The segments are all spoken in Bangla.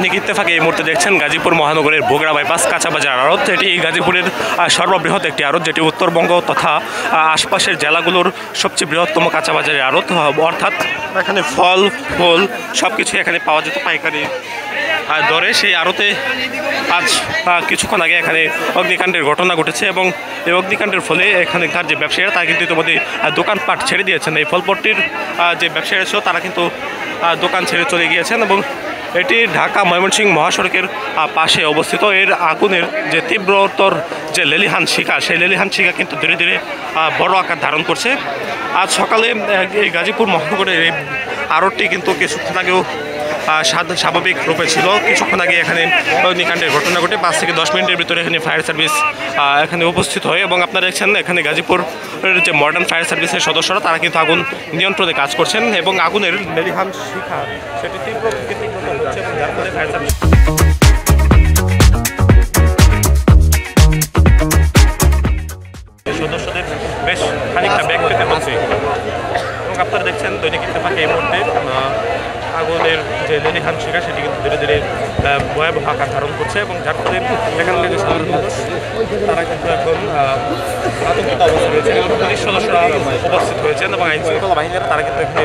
দৈনিক ইত্তেফাকে এই মুহূর্তে দেখছেন গাজীপুর মহানগরের বগুড়া বাইপাস কাঁচা বাজার আড়ত। এটি গাজীপুরের সর্ববৃহৎ একটি আড়ত, যেটি উত্তরবঙ্গ তথা আশপাশের জেলাগুলোর সবচেয়ে বৃহত্তম কাঁচা বাজারের আড়ত। অর্থাৎ এখানে ফল ফুল সব কিছু এখানে পাওয়া যেত পাইকারি দরে। সেই আড়তে আজ কিছুক্ষণ আগে এখানে অগ্নিকাণ্ডের ঘটনা ঘটেছে এবং এই অগ্নিকাণ্ডের ফলে এখানকার যে ব্যবসায়ীরা তারা কিন্তু ইতিমধ্যে দোকানপাট ছেড়ে দিয়েছেন। এই ফলপট্টির যে ব্যবসায়ীরা ছিল তারা কিন্তু দোকান ছেড়ে চলে গিয়েছেন এবং এটি ঢাকা ময়মনসিংহ মহাসড়কের পাশে অবস্থিত। এর আগুনের যে তীব্রতর যে লেলিহান শিখা, সেই লেলিহান শিখা কিন্তু ধীরে ধীরে বড় আকার ধারণ করছে। আজ সকালে এই গাজীপুর মহানগরের এই আড়তটি কিন্তু কিছুক্ষণ আগেও স্বাভাবিক রূপে ছিল। কিছুক্ষণ আগে এখানে অগ্নিকাণ্ডের ঘটনা ঘটে 5 থেকে 10 মিনিটের ভিতরে এখানে ফায়ার সার্ভিস এখানে উপস্থিত হয় এবং আপনারা দেখছেন এখানে গাজীপুরের যে মডার্ন ফায়ার সার্ভিসের সদস্যরা তারা কিন্তু আগুন নিয়ন্ত্রণে কাজ করছেন এবং আগুনের লেলিহান শিখা সেটি তীব্র হচ্ছে এবং যার ফলে ফায়ার সার্ভিস সদস্যদের বেশ খানিকটা ব্যাগ পেতে হচ্ছে এবং আপনারা দেখছেন দৈনিক ইত্তেফাকে এই মুহূর্তে আগুনের যে লেলিহান শিখা সেটি কিন্তু ধীরে ধীরে ভয়াবহ আকার ধারণ করছে এবং যার ফলে এখানকার যে সাধারণ মানুষ তারা কিন্তু এখন আতঙ্কিত অবস্থা রয়েছে এবং পুলিশ সদস্যরা উপস্থিত হয়েছেন এবং আইন শৃঙ্খলা বাহিনীরা তারা কিন্তু এখানে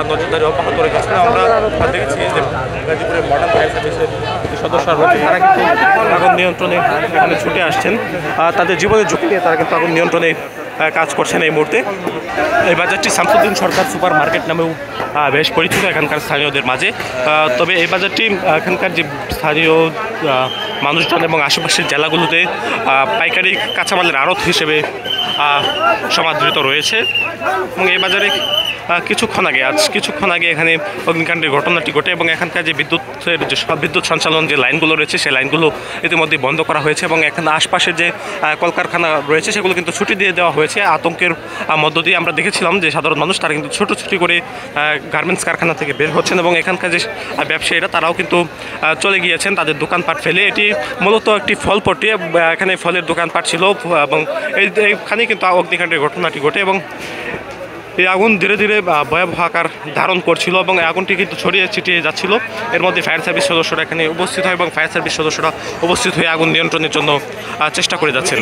নজরদারি অব্যাহত রেখেছেন। আমরা দেখেছি যে গাজীপুরের মডার্ন ফায়ার সার্ভিসের যে সদস্যরা রয়েছে তারা কিন্তু আগুন নিয়ন্ত্রণে এখানে ছুটে আসছেন। তাদের জীবনের ঝুঁকি নিয়ে তারা কিন্তু আগুন নিয়ন্ত্রণে কাজ করছেন এই মুহূর্তে। এই বাজারটি শামসুদ্দিন সরকার সুপার মার্কেট নামেও বেশ পরিচিত এখানকার স্থানীয়দের মাঝে। তবে এই বাজারটি এখানকার যে স্থানীয় মানুষজন এবং আশেপাশের জেলাগুলোতে পাইকারি কাঁচামালের আড়ত হিসেবে সমাদৃত রয়েছে এবং এই বাজারে কিছুক্ষণ আগে এখানে অগ্নিকাণ্ডের ঘটনাটি ঘটে এবং এখানকার যে বিদ্যুৎ সঞ্চালন যে লাইনগুলো রয়েছে সেই লাইনগুলো ইতিমধ্যে বন্ধ করা হয়েছে এবং এখানে আশপাশের যে কলকারখানা রয়েছে সেগুলো কিন্তু ছুটি দিয়ে দেওয়া হয়েছে। আতঙ্কের মধ্য দিয়ে আমরা দেখেছিলাম যে সাধারণ মানুষ তারা কিন্তু ছুটি করে গার্মেন্টস কারখানা থেকে বের হচ্ছেন এবং এখানকার যে ব্যবসায়ীরা তারাও কিন্তু চলে গিয়েছেন তাদের দোকানপাট ফেলে। এটি মূলত একটি ফলপট্টি, এখানে ফলের দোকানপাট ছিল এবং এইখানেই কিন্তু অগ্নিকাণ্ডের ঘটনাটি ঘটে এবং এই আগুন ধীরে ধীরে ভয়াবহ আকার ধারণ করছিল এবং এই আগুনটি কিন্তু ছড়িয়ে ছিটিয়ে যাচ্ছিল। এর মধ্যে ফায়ার সার্ভিস সদস্যরা এখানে উপস্থিত হয় এবং ফায়ার সার্ভিস সদস্যরা উপস্থিত হয়ে আগুন নিয়ন্ত্রণের জন্য চেষ্টা করে যাচ্ছেন।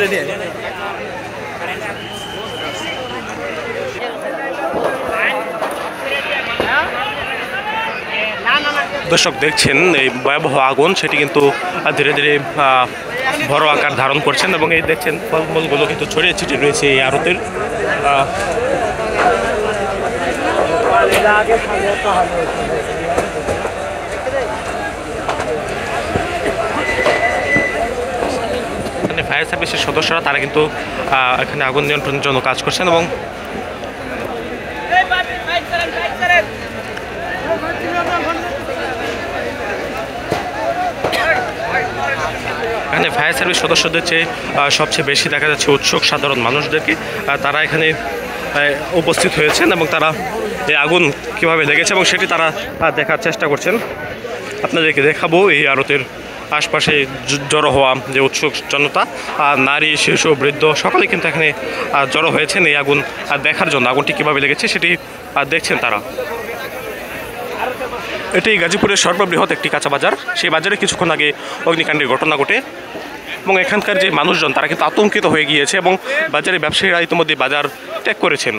দর্শক দেখছেন এই ভয়াবহ আগুন সেটি কিন্তু ধীরে ধীরে বড় আকার ধারণ করছেন এবং এই দেখছেন ফলমূলগুলো কিন্তু ছড়িয়ে ছিটিয়ে রয়েছে এই আড়তের। এখানে ফায়ার সার্ভিসের সদস্যরা তারা কিন্তু এখানে আগুন নিয়ন্ত্রণের জন্য কাজ করছেন এবং এখানে ফায়ার সার্ভিস সদস্যদের চেয়ে সবচেয়ে বেশি দেখা যাচ্ছে উৎসুক সাধারণ মানুষদেরকে। তারা এখানে উপস্থিত হয়েছেন এবং তারা এই আগুন কীভাবে লেগেছে এবং সেটি তারা দেখার চেষ্টা করছেন। আপনাদেরকে দেখাবো এই আড়তের আশপাশে জড়ো হওয়া যে উৎসুক জনতা, নারী শিশু বৃদ্ধ সকলে কিন্তু এখানে জড়ো হয়েছেন এই আগুন দেখার জন্য। আগুনটি কীভাবে লেগেছে সেটি দেখছেন তারা। এটি গাজীপুরের সর্ববৃহৎ একটি কাঁচা বাজার। সেই বাজারে কিছুক্ষণ আগে অগ্নিকাণ্ডের ঘটনা ঘটে এবং এখানকার যে মানুষজন তারা কিন্তু আতঙ্কিত হয়ে গিয়েছে এবং বাজারে ব্যবসায়ীরা ইতিমধ্যে বাজার ত্যাগ করেছেন।